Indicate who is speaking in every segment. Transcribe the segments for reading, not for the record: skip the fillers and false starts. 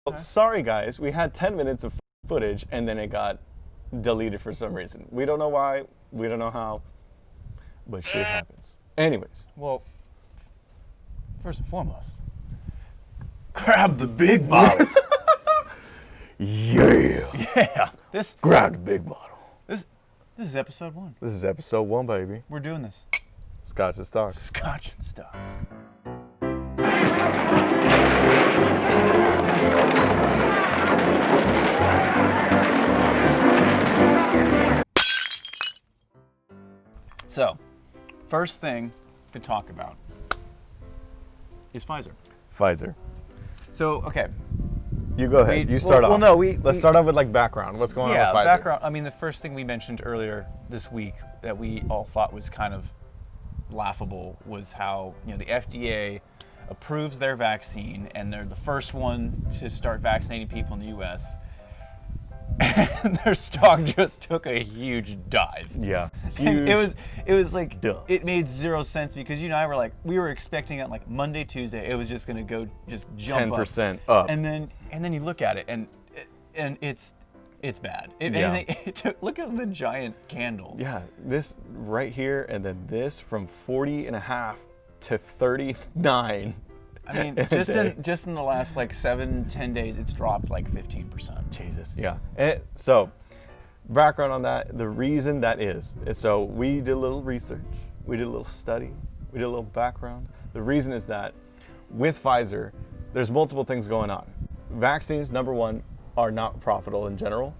Speaker 1: Okay. Sorry guys, we had 10 minutes of footage and then it got deleted for some reason. We don't know why, we don't know how, but shit happens. Anyways.
Speaker 2: Well, first and foremost, grab the big bottle.
Speaker 1: Yeah.
Speaker 2: Yeah.
Speaker 1: Grab the big bottle.
Speaker 2: This is episode 1.
Speaker 1: This is episode 1, baby.
Speaker 2: We're doing this.
Speaker 1: Scotch and Stocks.
Speaker 2: Scotch and Stocks. So, first thing to talk about is Pfizer.
Speaker 1: Pfizer.
Speaker 2: So, okay.
Speaker 1: You go ahead. You start off.
Speaker 2: Well, no,
Speaker 1: Let's start off with like background. What's going on with Pfizer?
Speaker 2: Background. I mean, the first thing we mentioned earlier this week that we all thought was kind of laughable was how, the FDA approves their vaccine and they're the first one to start vaccinating people in the U.S. and their stock just took a huge dive.
Speaker 1: Yeah.
Speaker 2: Huge. It was like
Speaker 1: Duh.
Speaker 2: It made zero sense because you and I were like we were expecting it like Monday, Tuesday it was just gonna go just jump
Speaker 1: 10% up.
Speaker 2: and then you look at it and it's bad. Look at the giant candle.
Speaker 1: Yeah, this right here and then this from 40.5 to 39.
Speaker 2: I mean, just in the last like 7-10 days, it's dropped like 15%.
Speaker 1: Jesus, yeah. So, background on that, the reason that is so we did a little research, we did a little study, we did a little background. The reason is that with Pfizer, there's multiple things going on. Vaccines, number one, are not profitable in general.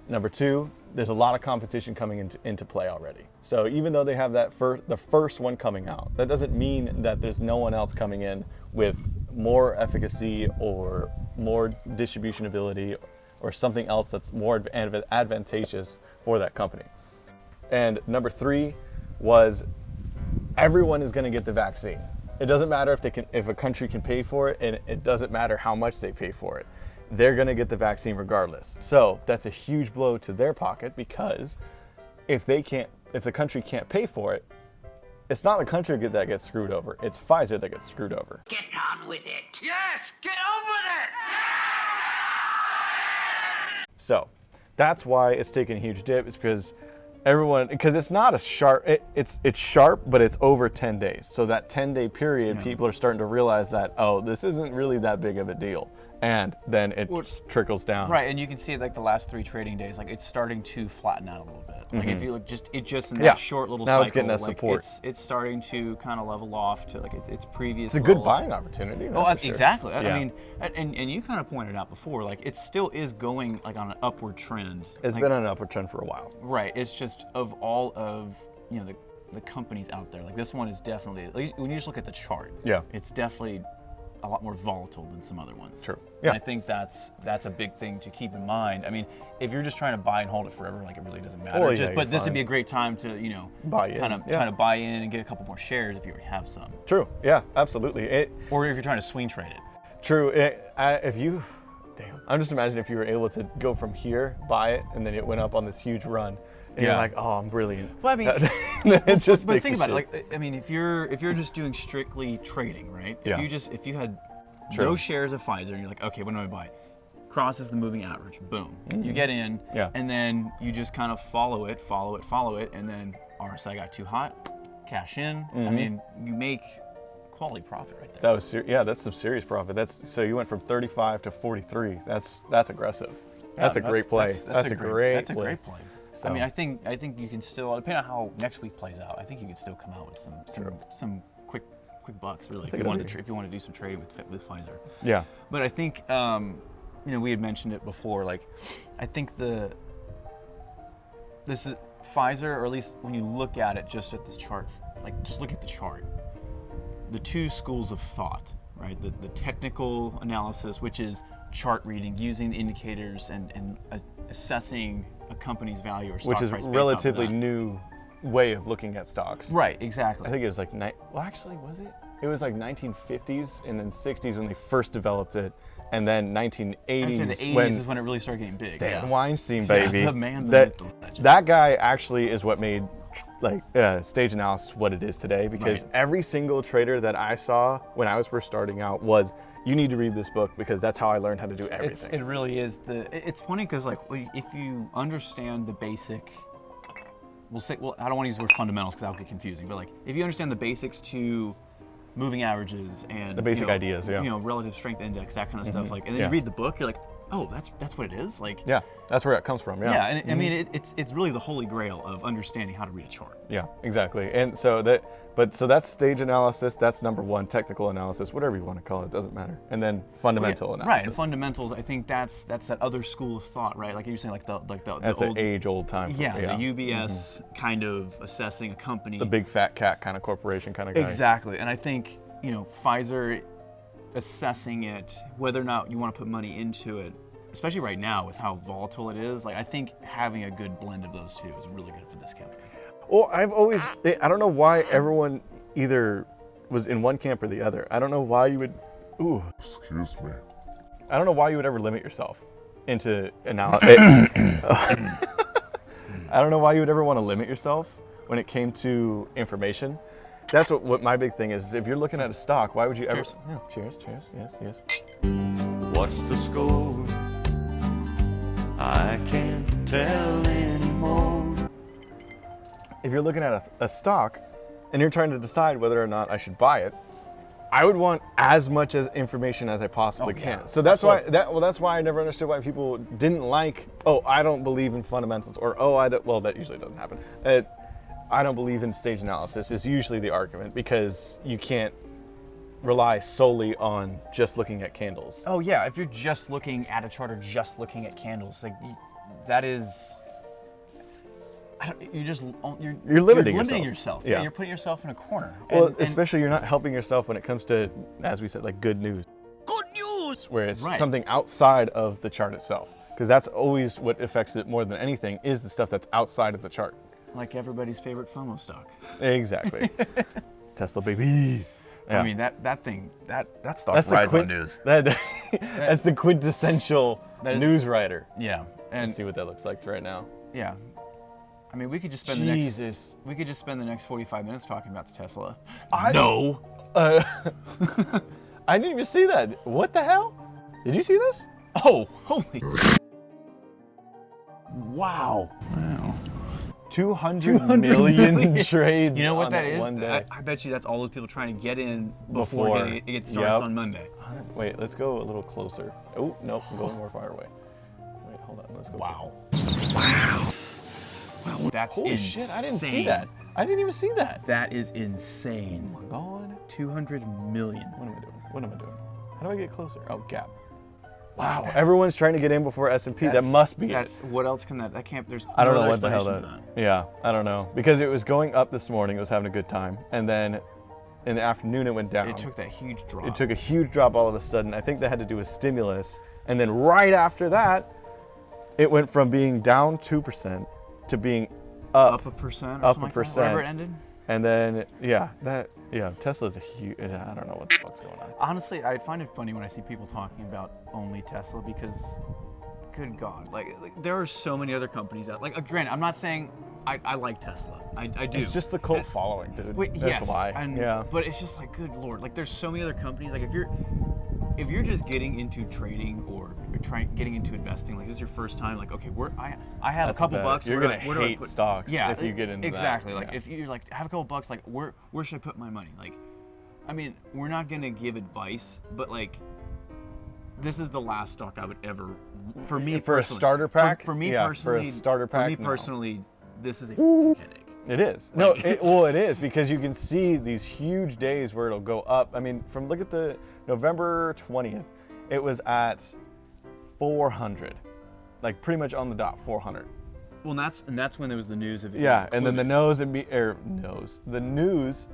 Speaker 1: Number two, there's a lot of competition coming into play already. So even though they have the first one coming out, that doesn't mean that there's no one else coming in with more efficacy or more distribution ability or something else that's more advantageous for that company. And number three was everyone is going to get the vaccine. It doesn't matter if a country can pay for it, and it doesn't matter how much they pay for it. They're going to get the vaccine regardless. So that's a huge blow to their pocket because if the country can't pay for it, it's not the country that gets screwed over. It's Pfizer that gets screwed over.
Speaker 3: Get on with it. Yes, get on with it.
Speaker 1: So that's why it's taking a huge dip. It's because it's not a sharp, it's sharp, but it's over 10 days. So that 10-day period, people are starting to realize that, oh, this isn't really that big of a deal. And then it trickles down.
Speaker 2: Right, and you can see like the last 3 trading days, like it's starting to flatten out a little bit. Like if you look in that short little cycle,
Speaker 1: it's getting that support.
Speaker 2: It's starting to kind of level off to like its previous.
Speaker 1: It's a good buying opportunity.
Speaker 2: Oh, exactly.
Speaker 1: Yeah.
Speaker 2: I mean, and you kind of pointed out before, like it still is going like on an upward trend.
Speaker 1: It's been on an upward trend for a while.
Speaker 2: Right. It's just of all of the companies out there, like this one is definitely, at least when you just look at the chart.
Speaker 1: Yeah.
Speaker 2: It's definitely a lot more volatile than some other ones.
Speaker 1: True. Yeah.
Speaker 2: And I think that's a big thing to keep in mind. I mean, if you're just trying to buy and hold it forever, like it really doesn't matter.
Speaker 1: Well,
Speaker 2: but this would be a great time to,
Speaker 1: buy in.
Speaker 2: kind of try to buy in and get a couple more shares if you already have some.
Speaker 1: True. Yeah, absolutely.
Speaker 2: Or if you're trying to swing trade it.
Speaker 1: True. I'm just imagining if you were able to go from here, buy it, and then it went up on this huge run. And you're like, oh, I'm brilliant.
Speaker 2: Well, I mean,
Speaker 1: it just
Speaker 2: but think about it. Like, I mean, if you're just doing strictly trading, right?
Speaker 1: Yeah.
Speaker 2: If you had
Speaker 1: True.
Speaker 2: no shares of Pfizer, and you're like, okay, what do I buy? Crosses the moving average. Boom. You get in, and then you just kind of follow it, and then RSI got too hot, cash in. I mean, you make quality profit right there.
Speaker 1: That's some serious profit. So you went from 35 to 43. That's aggressive. That's a great play. That's a great play.
Speaker 2: So. I mean, I think you can still, depending on how next week plays out, I think you can still come out with some quick bucks, really, if you want to do some trading with Pfizer.
Speaker 1: Yeah.
Speaker 2: But I think we had mentioned it before. Like, I think this is Pfizer, or at least when you look at it, just at this chart, like just look at the chart. The two schools of thought, right? The technical analysis, which is chart reading, using the indicators and assessing a company's value or stock
Speaker 1: price. Which is a relatively new way of looking at stocks.
Speaker 2: Right, exactly.
Speaker 1: I think it was like, was it? It was like 1950s and then 60s when they first developed it, and then 1980s.
Speaker 2: I'd say the 80s is when it really started getting big.
Speaker 1: Stan Weinstein, baby.
Speaker 2: The man,
Speaker 1: that guy actually is what made stage analysis what it is today, because every single trader that I saw when I was first starting out was you need to read this book because that's how I learned how to do everything.
Speaker 2: It really is it's funny because like if you understand the basic, I don't want to use the word fundamentals because that'll get confusing, but like if you understand the basics to moving averages and
Speaker 1: The basic ideas, yeah.
Speaker 2: relative strength index, that kind of stuff, like, and then
Speaker 1: Yeah.
Speaker 2: you read the book, you're like, oh, that's what it is, like.
Speaker 1: Yeah, that's where it comes from. Yeah.
Speaker 2: Yeah, and I mean it's really the holy grail of understanding how to read a chart.
Speaker 1: Yeah, exactly. And so that's stage analysis. That's number one. Technical analysis, whatever you want to call it, doesn't matter. And then fundamental analysis.
Speaker 2: Right, and fundamentals. I think that's that other school of thought, right? Like you're saying, the
Speaker 1: That's
Speaker 2: old,
Speaker 1: an age-old time.
Speaker 2: the UBS kind of assessing a company.
Speaker 1: The big fat cat kind of corporation kind of guy.
Speaker 2: Exactly, and I think Pfizer assessing it, whether or not you want to put money into it, especially right now with how volatile it is. Like I think having a good blend of those two is really good for this company.
Speaker 1: Well, I don't know why everyone either was in one camp or the other. I don't know why you would. Ooh.
Speaker 4: Excuse me.
Speaker 1: I don't know why you would ever limit yourself into analysis. I don't know why you would ever want to limit yourself when it came to information. That's what my big thing is. If you're looking at a stock, why would you ever?
Speaker 2: Cheers.
Speaker 1: Yeah, cheers. Yes.
Speaker 4: What's the score? I can't tell anymore.
Speaker 1: If you're looking at a stock and you're trying to decide whether or not I should buy it, I would want as much information as I possibly can. So that's why that's why I never understood why people didn't like, I don't believe in fundamentals, or that usually doesn't happen. I don't believe in stage analysis is usually the argument because you can't rely solely on just looking at candles.
Speaker 2: Oh yeah, if you're just looking at a chart or just looking at candles, like that is. You're
Speaker 1: limiting
Speaker 2: yourself.
Speaker 1: Yeah.
Speaker 2: You're putting yourself in a corner.
Speaker 1: Well, especially you're not helping yourself when it comes to, as we said, like good news.
Speaker 3: Good news!
Speaker 1: Where it's
Speaker 2: Right.
Speaker 1: something outside of the chart itself. Because that's always what affects it more than anything is the stuff that's outside of the chart.
Speaker 2: Like everybody's favorite FOMO stock.
Speaker 1: Exactly. Tesla, baby. Yeah.
Speaker 2: I mean that thing that stock
Speaker 1: That's
Speaker 2: rides
Speaker 1: the
Speaker 2: on news.
Speaker 1: That's the quintessential
Speaker 2: That is-
Speaker 1: news writer.
Speaker 2: Yeah, and
Speaker 1: Let's see what that looks like right now.
Speaker 2: yeah, I mean we could just spend
Speaker 1: Jesus.
Speaker 2: the next 45 minutes talking about Tesla.
Speaker 1: I didn't even see that. What the hell? Did you see this?
Speaker 2: Oh, holy! Wow.
Speaker 1: 200 million trades.
Speaker 2: You know what
Speaker 1: on
Speaker 2: that is?
Speaker 1: One day.
Speaker 2: I bet you that's all those people trying to get in before it starts on Monday.
Speaker 1: Wait, let's go a little closer. Oh, nope, I'm going more far away. Wait, hold on, let's go.
Speaker 2: Wow. That's
Speaker 1: Holy
Speaker 2: insane.
Speaker 1: shit, I didn't see that. I didn't even see that.
Speaker 2: That is insane.
Speaker 1: Oh my God.
Speaker 2: 200 million.
Speaker 1: What am I doing? How do I get closer? Oh, gap. Wow, everyone's trying to get in before S&P. That must be it.
Speaker 2: What else can that can't, there's
Speaker 1: I don't
Speaker 2: no
Speaker 1: know
Speaker 2: other
Speaker 1: what the hell
Speaker 2: explanations
Speaker 1: that.
Speaker 2: on.
Speaker 1: Yeah, I don't know. Because it was going up this morning, it was having a good time. And then in the afternoon it went down.
Speaker 2: It took that huge drop.
Speaker 1: It took a huge drop all of a sudden. I think that had to do with stimulus. And then right after that, it went from being down 2% to being
Speaker 2: up a percent or
Speaker 1: up
Speaker 2: something
Speaker 1: a
Speaker 2: like
Speaker 1: percent.
Speaker 2: that, wherever it ended.
Speaker 1: And then, Tesla's a huge, I don't know what the fuck's going on.
Speaker 2: Honestly, I find it funny when I see people talking about only Tesla because, good God, like there are so many other companies out. Like, granted, I'm not saying I like Tesla. I do.
Speaker 1: It's just the cult following, dude. That's
Speaker 2: yes,
Speaker 1: why.
Speaker 2: But it's just like, good Lord, like there's so many other companies. Like if you're just getting into trading or getting into investing, like this is your first time, like okay, I have
Speaker 1: That's
Speaker 2: a couple
Speaker 1: bad.
Speaker 2: bucks.
Speaker 1: You're
Speaker 2: where
Speaker 1: gonna
Speaker 2: do I
Speaker 1: hate
Speaker 2: put
Speaker 1: stocks
Speaker 2: yeah,
Speaker 1: if you get into that.
Speaker 2: exactly. Like
Speaker 1: Yeah.
Speaker 2: if you're like I have a couple bucks, like where should I put my money? Like, I mean, we're not gonna give advice, but like this is the last stock I would ever, for me
Speaker 1: For a
Speaker 2: personally,
Speaker 1: starter pack?
Speaker 2: For me
Speaker 1: Yeah,
Speaker 2: personally,
Speaker 1: for a starter pack,
Speaker 2: For me
Speaker 1: no.
Speaker 2: personally, this is a fucking headache.
Speaker 1: It is. No, it is because you can see these huge days where it'll go up. I mean, look at the November 20th, it was at 400, like pretty much on the dot, 400.
Speaker 2: Well, and that's when there was the news of it.
Speaker 1: Yeah, and then the news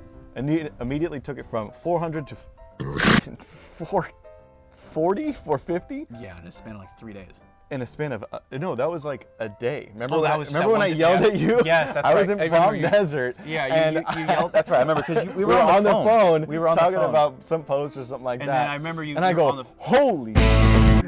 Speaker 1: immediately took it from 400 to 440, 450
Speaker 2: Yeah, and it spanned like 3 days.
Speaker 1: in a span of no, that was like a day. Remember
Speaker 2: Oh,
Speaker 1: when
Speaker 2: that
Speaker 1: I,
Speaker 2: was-
Speaker 1: remember
Speaker 2: that
Speaker 1: when I
Speaker 2: one-
Speaker 1: yelled
Speaker 2: yeah.
Speaker 1: at you?
Speaker 2: Yes, that's
Speaker 1: I was
Speaker 2: right.
Speaker 1: in
Speaker 2: I remember
Speaker 1: Palm
Speaker 2: you-
Speaker 1: Desert.
Speaker 2: Yeah,
Speaker 1: and
Speaker 2: you yelled. That's right. I remember because we were
Speaker 1: on the phone.
Speaker 2: We were on the
Speaker 1: talking
Speaker 2: phone.
Speaker 1: about some post or something like
Speaker 2: And
Speaker 1: that.
Speaker 2: then I remember you.
Speaker 1: And I
Speaker 2: you
Speaker 1: go,
Speaker 2: were on the,
Speaker 1: holy.
Speaker 2: I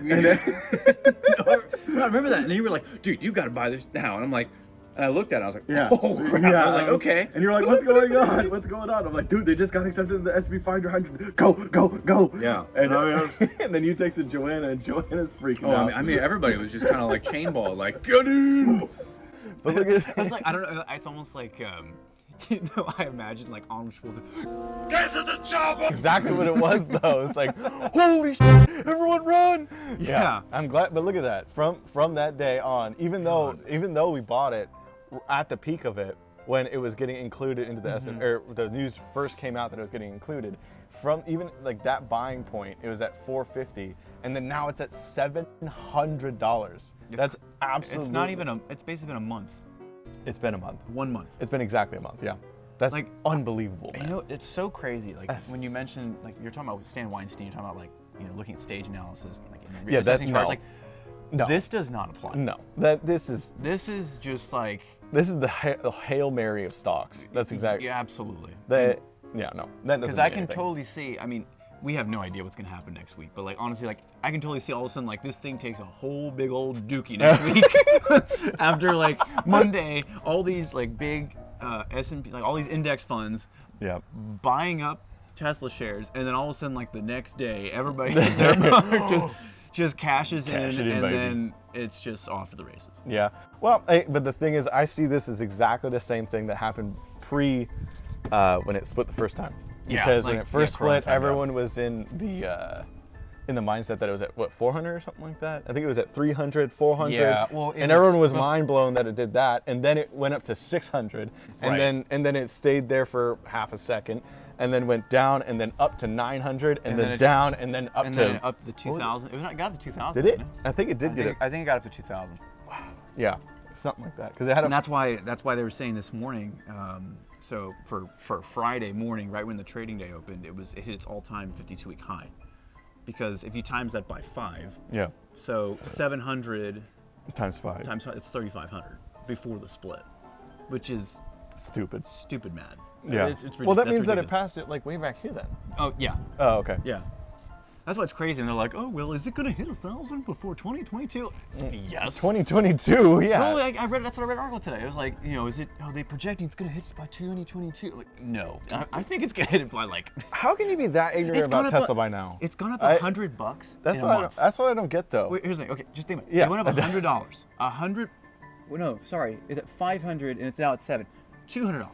Speaker 2: remember that, and you were like, "Dude, you got to buy this now." And I'm like, And I looked at it, I was like,
Speaker 5: Yeah.
Speaker 2: oh, crap.
Speaker 5: Yeah,
Speaker 2: I was like, okay.
Speaker 5: And you're like, what's going on? What's going on? I'm like, dude, they just got accepted in the S&P 500. Go, go, go.
Speaker 2: Yeah.
Speaker 5: And,
Speaker 2: Oh,
Speaker 5: and then you texted Joanna, and Joanna's freaking
Speaker 2: Oh,
Speaker 5: out.
Speaker 2: I mean, everybody was just kind of like chain ball, like, get in!
Speaker 1: But look at
Speaker 2: It's like, I don't know, it's almost like, I imagine like Arnold Schwarzenegger.
Speaker 4: Get to the chopper!
Speaker 1: exactly what it was though. It's like, holy shit, everyone run!
Speaker 2: Yeah.
Speaker 1: I'm glad, but look at that. From that day on, even though we bought it at the peak of it, when it was getting included into the
Speaker 2: Mm-hmm.
Speaker 1: or the news first came out that it was getting included, from even like that buying point, it was at $450, and then now it's at $700. That's absolutely.
Speaker 2: It's not even it's basically been a month.
Speaker 1: It's been a month.
Speaker 2: 1 month.
Speaker 1: It's been exactly a month. Yeah. That's
Speaker 2: Like,
Speaker 1: unbelievable, man.
Speaker 2: You know, it's so crazy. Like
Speaker 1: Yes.
Speaker 2: when you mention, like you're talking about Stan Weinstein, you're talking about like, looking at stage analysis, like
Speaker 1: Yeah,
Speaker 2: assessing charts.
Speaker 1: no.
Speaker 2: Like,
Speaker 1: No.
Speaker 2: this does not apply.
Speaker 1: No, this is
Speaker 2: just like.
Speaker 1: the Hail Mary of stocks. That's exactly.
Speaker 2: Yeah, absolutely.
Speaker 1: No, that doesn't.
Speaker 2: Because I can totally see. I mean, we have no idea what's gonna happen next week, but like honestly, like I can totally see all of a sudden like this thing takes a whole big old dookie next week. After like Monday, all these like big S&P, like all these index funds,
Speaker 1: Yeah.
Speaker 2: buying up Tesla shares, and then all of a sudden like the next day, everybody their just cashes
Speaker 1: Cash it
Speaker 2: in,
Speaker 1: in,
Speaker 2: and
Speaker 1: baby.
Speaker 2: then it's just off to the races.
Speaker 1: Yeah. Well, but the thing is, I see this as exactly the same thing that happened when it split the first time.
Speaker 2: Yeah,
Speaker 1: Because when
Speaker 2: like,
Speaker 1: it first
Speaker 2: yeah, Corona
Speaker 1: split,
Speaker 2: time, yeah.
Speaker 1: everyone was in the mindset that it was at what 400 or something like that. I think it was at 300, 400.
Speaker 2: Yeah, well, it
Speaker 1: and
Speaker 2: was-
Speaker 1: everyone was mind blown that it did that, and then it went up to 600,
Speaker 2: Right.
Speaker 1: and then it stayed there for half a second, and then went down, and then up to 900, and,
Speaker 2: And
Speaker 1: then
Speaker 2: then it-
Speaker 1: down, and then up
Speaker 2: And
Speaker 1: to.
Speaker 2: then up to the 2,000. It got up to 2,000.
Speaker 1: Did it?
Speaker 2: didn't
Speaker 1: I think it did get it.
Speaker 2: I think it got up to 2,000.
Speaker 1: Yeah, something like that. Because it had a.
Speaker 2: And that's why they were saying this morning. So for Friday morning, right when the trading day opened, it hit its all-time 52-week high. Because if you times that by 5,
Speaker 1: Yeah.
Speaker 2: so 700
Speaker 1: Times 5.
Speaker 2: times 5, it's 3,500 before the split, which is
Speaker 1: Stupid.
Speaker 2: stupid mad.
Speaker 1: Yeah.
Speaker 2: It's
Speaker 1: Well, that
Speaker 2: that's
Speaker 1: means that it
Speaker 2: ridiculous.
Speaker 1: passed it like way back here then.
Speaker 2: Oh yeah,
Speaker 1: Oh, okay.
Speaker 2: yeah. That's why it's crazy. And they're like, oh well, is it gonna hit 1,000 before 2022? Yes.
Speaker 1: 2022, yeah.
Speaker 2: No, I read. That's what I read an article today. It was like, is it? Are they projecting it's gonna hit by 2022? Like, no, I think it's gonna hit it by like.
Speaker 1: How can you be that ignorant
Speaker 2: It's
Speaker 1: about
Speaker 2: gone up
Speaker 1: Tesla
Speaker 2: a-
Speaker 1: by now?
Speaker 2: It's gone up
Speaker 1: I-
Speaker 2: $100
Speaker 1: That's
Speaker 2: in a
Speaker 1: what
Speaker 2: month.
Speaker 1: that's what I don't get though.
Speaker 2: Wait, here's the thing. Okay, just think about it.
Speaker 1: Yeah.
Speaker 2: It went up $100. 100. Well, no, sorry. It's at 500 and it's now at $700. $200.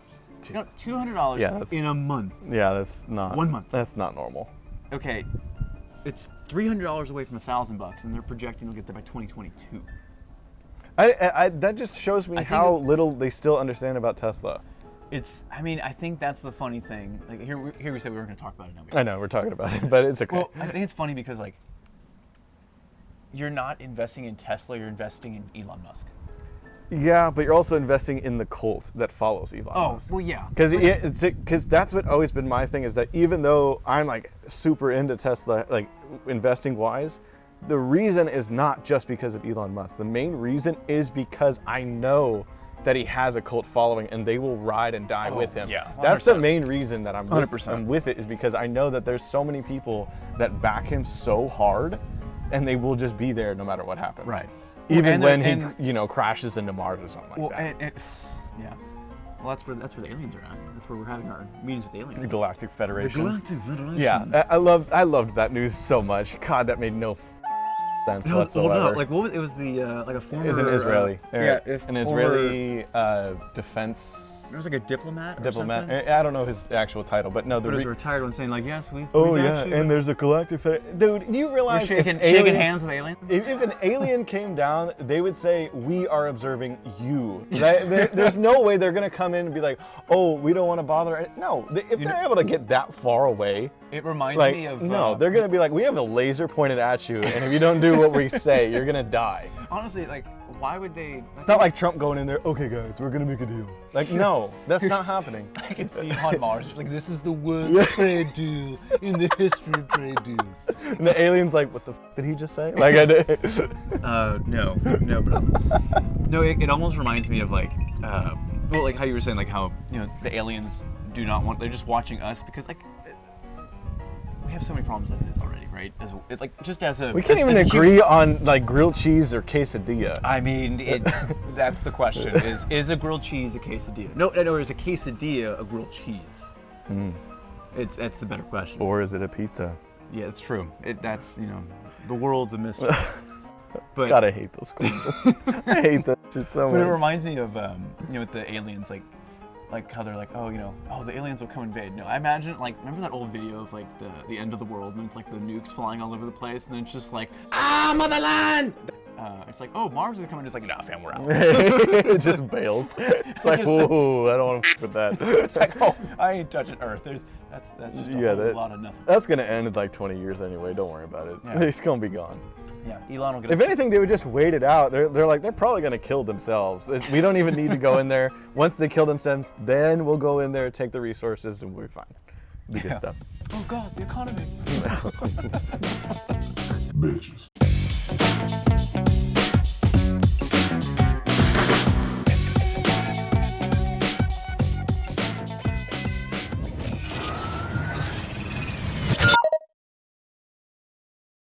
Speaker 2: No, $200
Speaker 1: Yeah, that's-
Speaker 2: in a month.
Speaker 1: Yeah, that's not
Speaker 2: 1 month.
Speaker 1: That's not normal.
Speaker 2: Okay, it's $300 away from $1,000, and they're projecting it'll get there by 2022.
Speaker 1: I that just shows me
Speaker 2: think
Speaker 1: how
Speaker 2: it-
Speaker 1: little they still understand about Tesla.
Speaker 2: I think that's the funny thing. Like here we said we weren't going to talk about it now.
Speaker 1: I know we're talking about it, but it's okay.
Speaker 2: Well, I think it's funny because like you're not investing in Tesla, you're investing in Elon Musk.
Speaker 1: yeah, but you're also investing in the cult that follows Elon Musk.
Speaker 2: well, yeah.
Speaker 1: Because that's what always been my thing is that even though I'm like super into Tesla, like investing wise, the reason is not just because of Elon Musk. The main reason is because I know that he has a cult following and they will ride and die with him.
Speaker 2: yeah,
Speaker 1: That's the
Speaker 2: 100%.
Speaker 1: main reason that I'm
Speaker 2: 100%.
Speaker 1: with it is because I know that there's so many people that back him so hard and they will just be there no matter what happens.
Speaker 2: Right.
Speaker 1: Even
Speaker 2: And
Speaker 1: when
Speaker 2: they're-
Speaker 1: he crashes into Mars or something like
Speaker 2: Well,
Speaker 1: that.
Speaker 2: yeah. Well, that's where the aliens are at. That's where we're having our meetings with the aliens.
Speaker 1: The Galactic Federation.
Speaker 2: Galactic Federation.
Speaker 1: Yeah, I loved that news so much. God, that made no sense
Speaker 2: No,
Speaker 1: whatsoever.
Speaker 2: well, no, like what was it? Was the like a former?
Speaker 1: It was an Israeli,
Speaker 2: if
Speaker 1: an
Speaker 2: former-
Speaker 1: Israeli defense
Speaker 2: There was like a diplomat. Or
Speaker 1: diplomat.
Speaker 2: something?
Speaker 1: I don't know his actual title, but no,
Speaker 2: But it was a retired one saying like, yes, we've.
Speaker 1: oh
Speaker 2: we've
Speaker 1: yeah,
Speaker 2: actually,
Speaker 1: and there's a Galactic Federation. Dude, do you
Speaker 2: we're
Speaker 1: realize
Speaker 2: shaking
Speaker 1: if aliens,
Speaker 2: hands with aliens.
Speaker 1: if an alien came down, they would say, "We are observing you." There's no way they're gonna come in and be like, "Oh, we don't want to bother." No, if they're able to get that far away,
Speaker 2: It reminds
Speaker 1: like
Speaker 2: me of.
Speaker 1: no, they're gonna be like, "We have a laser pointed at you, and if you don't do what we say, you're gonna die."
Speaker 2: Honestly, like, why would they?
Speaker 1: It's not like Trump going in there. Okay, guys, we're gonna make a deal. Like, no, that's not happening.
Speaker 2: I can see on Mars, just like this is the worst trade deal in the history of trade deals.
Speaker 1: And the alien's like, "What the did he just say?" Like, I did.
Speaker 2: No, bro. No, it almost reminds me of like, well, like how you were saying, like how the aliens do not want. They're just watching us because like we have so many problems as is already. right? Just as a
Speaker 1: We can't
Speaker 2: as
Speaker 1: even
Speaker 2: a
Speaker 1: agree on like grilled cheese or quesadilla.
Speaker 2: I mean, that's the question: is a grilled cheese a quesadilla? No, is a quesadilla a grilled cheese? That's the better question.
Speaker 1: Or is it a pizza?
Speaker 2: Yeah, it's true. That's the world's a mystery. But
Speaker 1: God, I hate those questions. I hate that shit so
Speaker 2: But it
Speaker 1: much.
Speaker 2: reminds me of with the aliens, like how they're like, the aliens will come invade. No, I imagine remember that old video of like the end of the world, and it's like the nukes flying all over the place, and then it's just like, motherland! It's like, Mars is coming, just like, nah, fam, we're out.
Speaker 1: It just bails. It's like, whoa, I don't want to f with that.
Speaker 2: It's like, I ain't touching Earth. That's just a whole lot of nothing.
Speaker 1: That's gonna end in like 20 years anyway. Don't worry about it.
Speaker 2: Yeah.
Speaker 1: It's gonna be gone.
Speaker 2: Yeah, Elon will get.
Speaker 1: If anything, they would just wait it out. They're probably gonna kill themselves. We don't even need to go in there. Once they kill themselves, then we'll go in there, take the resources, and we'll be fine. Be good stuff.
Speaker 2: Oh God, the economy.
Speaker 4: Bitches.